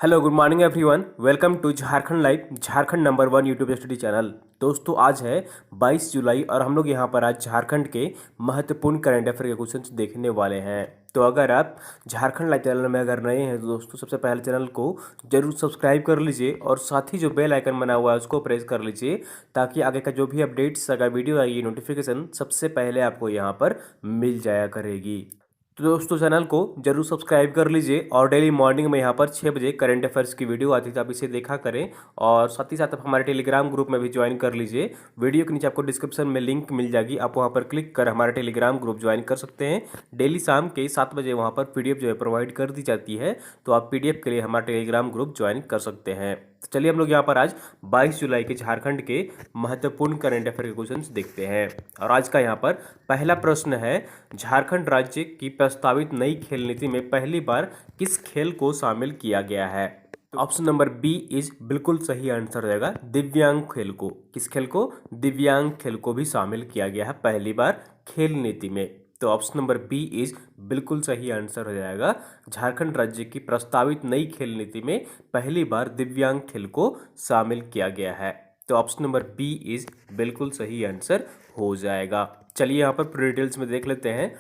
Hello good morning everyone. Welcome to Jharkhand live, Jharkhand number one YouTube study channel. दोस्तों आज है 22 जुलाई और हम लोग यहाँ पर आज झारखंड के महत्वपूर्ण करंट अफेयर के क्वेश्चंस देखने वाले हैं। तो अगर आप झारखंड लाइव चैनल में अगर नए हैं तो दोस्तों सबसे पहले चैनल को जरूर सब्सक्राइब कर लीजिए और साथ ही जो बेल आइकन बना हुआ है उसको प्रेस कर लीजिए ताकि आगे का जो भी अपडेट्स अगर वीडियो आएगी नोटिफिकेशन सबसे पहले आपको यहाँ पर मिल जाया करेगी। तो दोस्तों चैनल को जरूर सब्सक्राइब कर लीजिए और डेली मॉर्निंग में यहाँ पर 6 बजे करंट अफेयर्स की वीडियो आती है तो आप इसे देखा करें और साथ ही साथ आप हमारे टेलीग्राम ग्रुप में भी ज्वाइन कर लीजिए। वीडियो के नीचे आपको डिस्क्रिप्शन में लिंक मिल जाएगी, आप वहाँ पर क्लिक कर हमारा टेलीग्राम ग्रुप ज्वाइन कर सकते हैं। डेली शाम के 7 बजे वहाँ पर पीडीएफ जो है प्रोवाइड कर दी जाती है, तो आप पीडीएफ के लिए हमारा टेलीग्राम ग्रुप ज्वाइन कर सकते हैं। तो चलिए हम लोग यहाँ पर आज 22 जुलाई के झारखंड के महत्वपूर्ण करंट अफेयर के क्वेश्चंस देखते हैं। और आज का यहाँ पर पहला प्रश्न है, झारखंड राज्य की प्रस्तावित नई खेल नीति में पहली बार किस खेल को शामिल किया गया है? तो ऑप्शन नंबर बी इज बिल्कुल सही आंसर रहेगा, दिव्यांग खेल को। किस खेल को? दिव्यांग खेल को भी शामिल किया गया है पहली बार खेल नीति में। तो ऑप्शन नंबर बी इज बिल्कुल सही आंसर हो जाएगा। झारखंड राज्य की प्रस्तावित नई खेल नीति में पहली बार दिव्यांग खेल को शामिल किया गया है। तो ऑप्शन नंबर बी इज बिल्कुल सही आंसर हो जाएगा। चलिए यहाँ पर पूरी डिटेल्स में देख लेते हैं।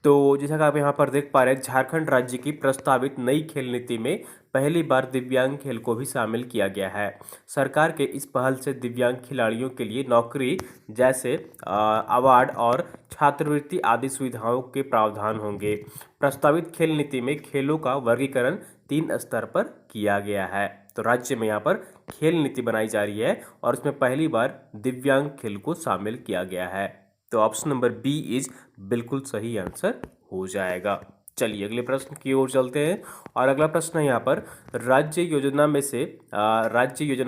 तो जैसा कि आप यहाँ पर देख पा रहे हैं, झारखंड राज्य की प्रस्तावित नई खेल नीति में पहली बार दिव्यांग खेल को भी शामिल किया गया है। सरकार के इस पहल से दिव्यांग खिलाड़ियों के लिए नौकरी जैसे अवार्ड और छात्रवृत्ति आदि सुविधाओं के प्रावधान होंगे। प्रस्तावित खेल नीति में खेलों का वर्गीकरण 3 स्तर पर किया गया है। तो राज्य में यहाँ पर खेल नीति बनाई जा रही है और इसमें पहली बार दिव्यांग खेल को शामिल किया गया है। तो ऑप्शन नंबर बी इज बिल्कुल सही आंसर हो जाएगा। चलिए अगले प्रश्न की ओर चलते हैं और अगला प्रश्न है यहाँ पर, राज्य योजना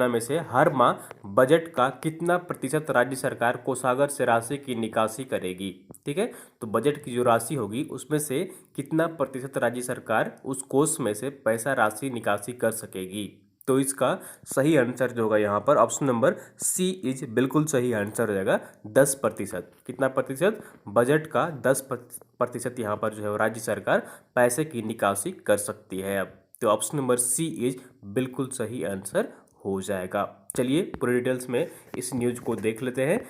में से हर माह बजट का कितना प्रतिशत राज्य सरकार कोषागार से राशि की निकासी करेगी? ठीक है, तो बजट की जो राशि होगी उसमें से कितना प्रतिशत राज्य सरकार उस कोष में से पैसा राशि निकासी कर सकेगी? तो इसका सही आंसर जो होगा यहाँ पर ऑप्शन नंबर सी इज बिल्कुल सही आंसर हो जाएगा, 10%। कितना प्रतिशत? बजट का 10% यहाँ पर जो है राज्य सरकार पैसे की निकासी कर सकती है। अब तो ऑप्शन नंबर सी इज बिल्कुल सही आंसर हो जाएगा। चलिए पूरी डिटेल्स में इस न्यूज को देख लेते हैं।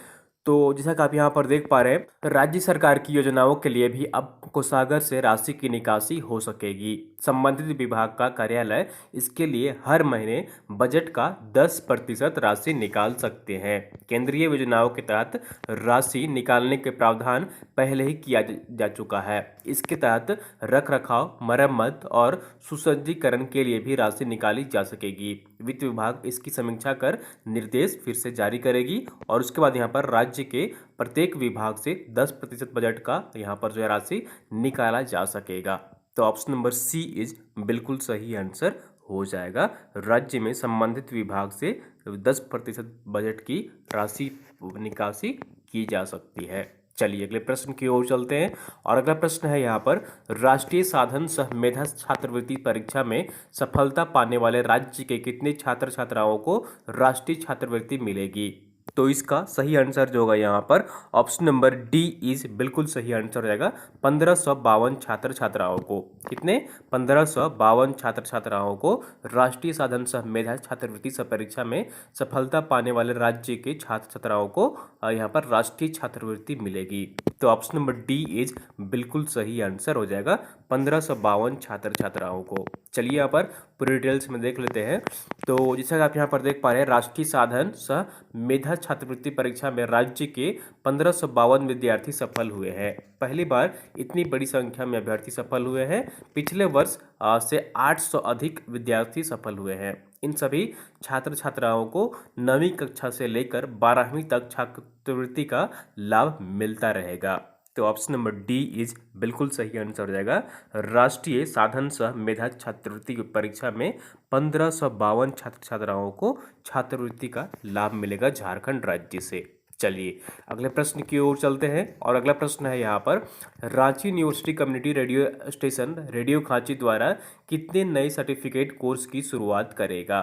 तो जैसा कि आप यहाँ पर देख पा रहे हैं, राज्य सरकार की योजनाओं के लिए भी अब कोषागार से राशि की निकासी हो सकेगी। संबंधित विभाग का कार्यालय इसके लिए हर महीने बजट का 10% राशि निकाल सकते हैं। केंद्रीय योजनाओं के तहत राशि निकालने के प्रावधान पहले ही किया जा चुका है। इसके तहत रख रखाव, मरम्मत और सुसज्जीकरण के लिए भी राशि निकाली जा सकेगी। वित्त विभाग इसकी समीक्षा कर निर्देश फिर से जारी करेगी और उसके बाद यहाँ पर राज्य के प्रत्येक विभाग से 10% बजट का यहाँ पर जो है राशि निकाला जा सकेगा। तो ऑप्शन नंबर सी इज बिल्कुल सही आंसर हो जाएगा। राज्य में संबंधित विभाग से 10% बजट की राशि निकासी की जा सकती है। चलिए अगले प्रश्न की ओर चलते हैं और अगला प्रश्न है यहाँ पर, राष्ट्रीय साधन सह मेधा छात्रवृत्ति परीक्षा में सफलता पाने वाले राज्य के कितने छात्र छात्राओं को राष्ट्रीय छात्रवृत्ति मिलेगी? तो इसका सही आंसर जो होगा यहाँ पर ऑप्शन नंबर डी इज बिल्कुल सही आंसर हो जाएगा, 1552 छात्र छात्राओं को। कितने? 1552 छात्र छात्राओं को राष्ट्रीय साधन सह मेधा छात्रवृत्ति सह परीक्षा में सफलता पाने वाले राज्य के छात्र छात्राओं को यहाँ पर राष्ट्रीय छात्रवृत्ति मिलेगी। तो ऑप्शन नंबर डी इज बिल्कुल सही आंसर हो जाएगा, 1552 छात्र छात्राओं को। चलिए यहाँ पर पूरी डिटेल्स में देख लेते हैं। तो जैसा कि आप यहाँ पर देख पा रहे हैं, राष्ट्रीय साधन सह मेधा छात्रवृत्ति परीक्षा में राज्य के 1552 विद्यार्थी सफल हुए हैं। पहली बार इतनी बड़ी संख्या में अभ्यर्थी सफल हुए हैं। पिछले वर्ष से 800 अधिक विद्यार्थी सफल हुए हैं। इन सभी छात्र छात्राओं को 9वीं कक्षा से लेकर 12वीं तक छात्रवृत्ति का लाभ मिलता रहेगा। तो ऑप्शन नंबर डी इज बिल्कुल सही आंसर हो जाएगा, राष्ट्रीय साधन सह मेधा छात्रवृत्ति की परीक्षा में 1552 छात्र छात्राओं को छात्रवृत्ति का लाभ मिलेगा झारखंड राज्य से। चलिए अगले प्रश्न की ओर चलते हैं और अगला प्रश्न है यहाँ पर, Ranchi university community radio station radio Khanchi द्वारा कितने नए सर्टिफिकेट कोर्स की शुरुआत करेगा?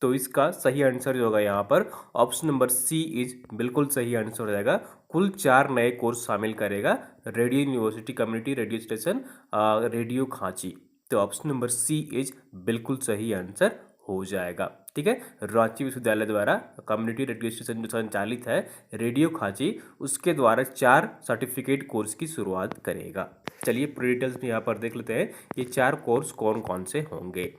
तो इसका सही आंसर जो होगा यहाँ पर ऑप्शन नंबर सी इज बिल्कुल सही आंसर हो जाएगा, कुल 4 नए कोर्स शामिल करेगा radio university community radio station radio खांची। तो ऑप्शन नंबर सी इज बिल्कुल सही आंसर हो जाएगा। ठीक है, रांची विश्वविद्यालय द्वारा कम्युनिटी रेडियो स्टेशन जो संचालित है रेडियो खांची, उसके द्वारा 4 सर्टिफिकेट कोर्स की शुरुआत करेगा। चलिए पूरी डिटेल्स में यहाँ पर देख लेते हैं ये 4 कोर्स कौन कौन से होंगे।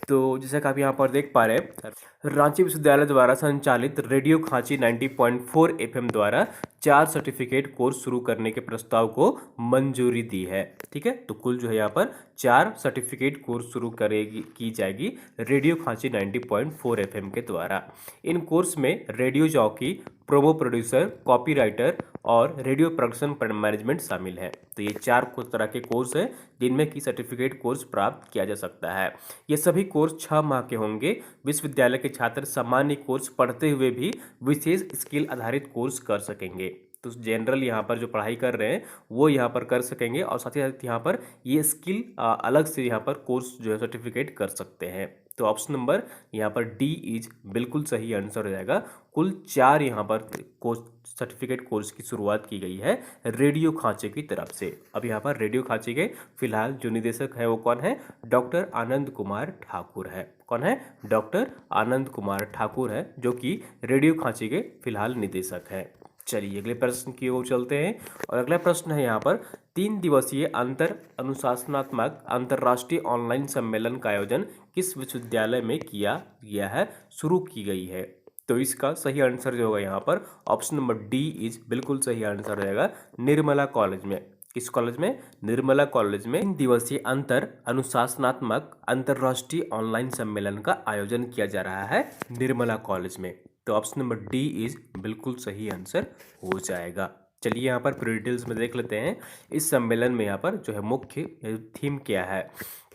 तो जैसा कि आप यहाँ पर देख पा रहे हैं, रांची विश्वविद्यालय द्वारा संचालित रेडियो खांची 90.4 एफएम द्वारा 4 सर्टिफिकेट कोर्स शुरू करने के प्रस्ताव को मंजूरी दी है। ठीक है, तो कुल जो है यहाँ पर 4 सर्टिफिकेट कोर्स शुरू की जाएगी रेडियो खांची 90.4 एफएम के द्वारा। इन कोर्स में radio jockey, promo producer, copywriter और रेडियो प्रोडक्शन मैनेजमेंट शामिल है। तो ये 4 तरह के कोर्स हैं जिनमें की सर्टिफिकेट कोर्स प्राप्त किया जा सकता है। ये सभी कोर्स 6 माह के होंगे। विश्वविद्यालय के छात्र सामान्य कोर्स पढ़ते हुए भी विशेष स्किल आधारित कोर्स कर सकेंगे। तो जनरल यहाँ पर जो पढ़ाई कर रहे हैं वो यहाँ पर कर सकेंगे और साथ ही साथ यहाँ पर ये स्किल अलग से यहाँ पर कोर्स जो है सर्टिफिकेट कर सकते हैं। तो ऑप्शन नंबर यहाँ पर डी इज बिल्कुल सही आंसर हो जाएगा। कुल 4 यहाँ पर कोर्स सर्टिफिकेट कोर्स की शुरुआत की गई है रेडियो खांचे की तरफ से। अब यहाँ पर रेडियो खांचे के फिलहाल जो निदेशक है वो कौन है? डॉक्टर आनंद कुमार ठाकुर है। कौन है? डॉक्टर आनंद कुमार ठाकुर है जो कि रेडियो खांचे के फिलहाल निदेशक है। चलिए अगले प्रश्न की ओर चलते हैं और अगला प्रश्न है यहाँ पर 3 दिवसीय अंतर अनुशासनात्मक अंतर्राष्ट्रीय ऑनलाइन सम्मेलन का आयोजन किस विश्वविद्यालय में किया गया है, शुरू की गई है? तो इसका सही आंसर जो होगा यहाँ पर ऑप्शन नंबर डी इज बिल्कुल सही आंसर हो जाएगा, निर्मला कॉलेज में। किस कॉलेज में? निर्मला कॉलेज में 3 दिवसीय अंतर अनुशासनात्मक अंतर्राष्ट्रीय ऑनलाइन सम्मेलन का आयोजन किया जा रहा है निर्मला कॉलेज में। तो ऑप्शन नंबर डी इज बिल्कुल सही आंसर हो जाएगा। चलिए यहाँ पर पूरी डिटेल्स में देख लेते हैं इस सम्मेलन में यहाँ पर जो है मुख्य थीम क्या है।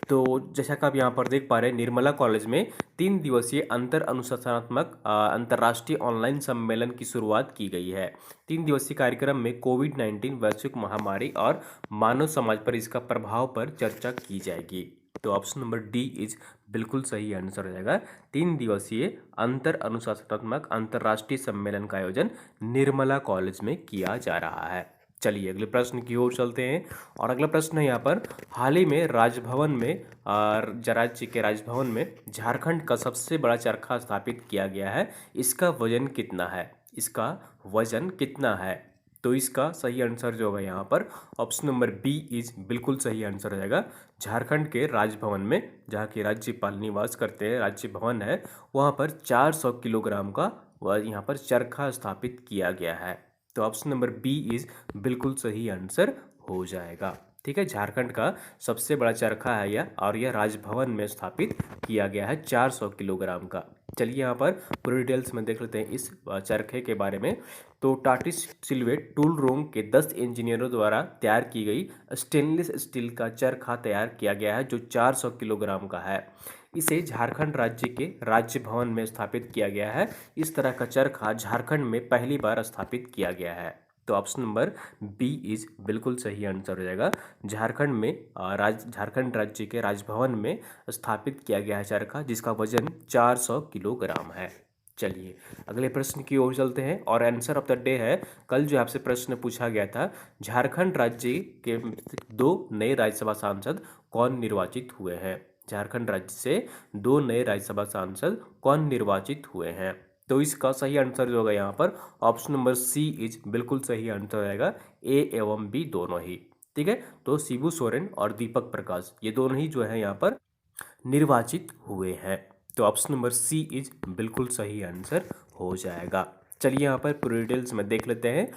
तो जैसा कि आप यहाँ पर देख पा रहे हैं निर्मला कॉलेज में 3 दिवसीय अंतर अनुशासनात्मक अंतर्राष्ट्रीय ऑनलाइन सम्मेलन की शुरुआत की गई है। 3 दिवसीय कार्यक्रम में कोविड-19 वैश्विक महामारी और मानव समाज पर इसका प्रभाव पर चर्चा की जाएगी। तो ऑप्शन नंबर डी इज बिल्कुल सही आंसर हो जाएगा। 3 दिवसीय अंतर अनुशासनात्मक अंतर्राष्ट्रीय सम्मेलन का आयोजन निर्मला कॉलेज में किया जा रहा है। चलिए अगले प्रश्न की ओर चलते हैं और अगला प्रश्न है यहाँ पर हाल ही में राजभवन में राज्य के राजभवन में झारखंड का सबसे बड़ा चरखा स्थापित किया गया है। इसका वजन कितना है? इसका वजन कितना है? तो इसका सही आंसर जो होगा यहाँ पर ऑप्शन नंबर बी इज बिल्कुल सही आंसर हो जाएगा। झारखंड के राजभवन में जहाँ के राज्यपाल निवास करते हैं, राज्य भवन है, वहाँ पर 400 किलोग्राम का यहाँ पर चरखा स्थापित किया गया है। तो ऑप्शन नंबर बी इज बिल्कुल सही आंसर हो जाएगा। ठीक है, झारखंड का सबसे बड़ा चरखा है यह और यह राजभवन में स्थापित किया गया है 400 किलोग्राम का। चलिए यहाँ पर पूरी डिटेल्स में देख लेते हैं इस चरखे के बारे में। तो टाटिस सिल्वेट टूल रूम के 10 इंजीनियरों द्वारा तैयार की गई स्टेनलेस स्टील का चरखा तैयार किया गया है जो 400 किलोग्राम का है। इसे झारखंड राज्य के राज्य भवन में स्थापित किया गया है। इस तरह का चरखा झारखंड में पहली बार स्थापित किया गया है। तो ऑप्शन नंबर बी इज बिल्कुल सही आंसर हो जाएगा। झारखंड में झारखंड राज्य के राजभवन में स्थापित किया गया है चरखा जिसका वजन 400 किलोग्राम है। चलिए अगले प्रश्न की ओर चलते हैं और आंसर ऑफ द डे है, कल जो आपसे प्रश्न पूछा गया था झारखंड राज्य के 2 नए राज्यसभा सांसद कौन निर्वाचित हुए हैं? झारखंड राज्य से 2 नए राज्यसभा सांसद कौन निर्वाचित हुए हैं? तो इसका सही आंसर जो होगा यहाँ पर ऑप्शन नंबर सी इज बिल्कुल सही आंसर हो जाएगा, ए एवं बी दोनों ही। ठीक है, तो शिबू सोरेन और दीपक प्रकाश ये दोनों ही जो है यहाँ पर निर्वाचित हुए हैं। तो ऑप्शन नंबर सी इज बिल्कुल सही आंसर हो जाएगा। चलिए यहाँ पर पूरी डिटेल्स में देख लेते हैं।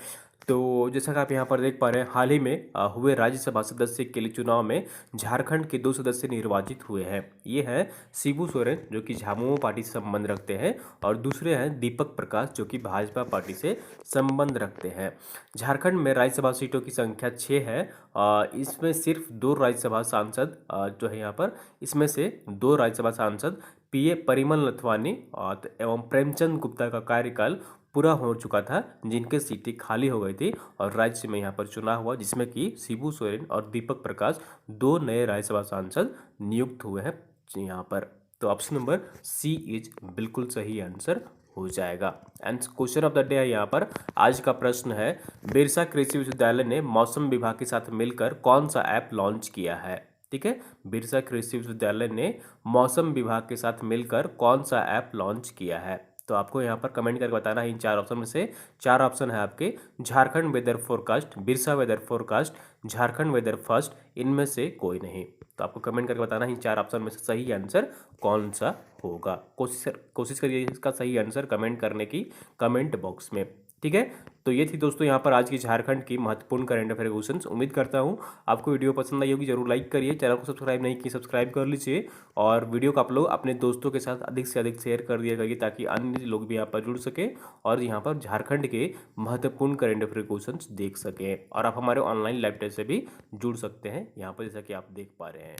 तो जैसा कि आप यहाँ पर देख पा रहे हैं हाल ही में हुए राज्यसभा सदस्य के लिए चुनाव में झारखंड के 2 सदस्य निर्वाचित हुए हैं। ये हैं शिबू सोरेन जो कि झामुमो पार्टी से संबंध रखते हैं और दूसरे हैं दीपक प्रकाश जो कि भाजपा पार्टी से संबंध रखते हैं। झारखंड में राज्यसभा सीटों की संख्या 6 है। इसमें सिर्फ 2 राज्यसभा सांसद जो है यहाँ पर इसमें से 2 राज्यसभा सांसद पीए परिमल नथवानी एवं प्रेमचंद गुप्ता का कार्यकाल पूरा हो चुका था जिनके सीटें खाली हो गई थी और राज्य में यहाँ पर चुनाव हुआ जिसमें कि शिबू सोरेन और दीपक प्रकाश 2 नए राज्यसभा सांसद नियुक्त हुए हैं यहाँ पर। तो ऑप्शन नंबर सी इज बिल्कुल सही आंसर हो जाएगा। And question of the day है यहाँ पर आज का प्रश्न है बिरसा कृषि विश्वविद्यालय ने मौसम विभाग के साथ मिलकर कौन सा ऐप लॉन्च किया है? ठीक है। बिरसा कृषि विश्वविद्यालय ने मौसम विभाग के साथ मिलकर कौन सा ऐप लॉन्च किया है? तो आपको यहाँ पर कमेंट करके बताना है इन चार ऑप्शन में से। चार ऑप्शन है आपके, Jharkhand weather forecast, Birsa weather forecast, Jharkhand weather first, इनमें से कोई नहीं। तो आपको कमेंट करके बताना है इन चार ऑप्शन में से सही आंसर कौन सा होगा। कोशिश करिए इसका सही आंसर कमेंट करने की कमेंट बॉक्स में। ठीक है। तो ये थी दोस्तों यहाँ पर आज की झारखंड की महत्वपूर्ण करंट अफेयर क्वेश्चंस। उम्मीद करता हूँ आपको वीडियो पसंद आई होगी। जरूर लाइक करिए, चैनल को सब्सक्राइब नहीं किए सब्सक्राइब कर लीजिए, और वीडियो को आप लोग अपने दोस्तों के साथ अधिक से अधिक शेयर कर दिया करिए ताकि अन्य लोग भी यहाँ पर जुड़ सके और यहाँ पर झारखंड के महत्वपूर्ण करंट अफेयर क्वेश्चंस देख सकें। और आप हमारे ऑनलाइन लाइव टेस्ट से भी जुड़ सकते हैं यहाँ पर, जैसा कि आप देख पा रहे हैं।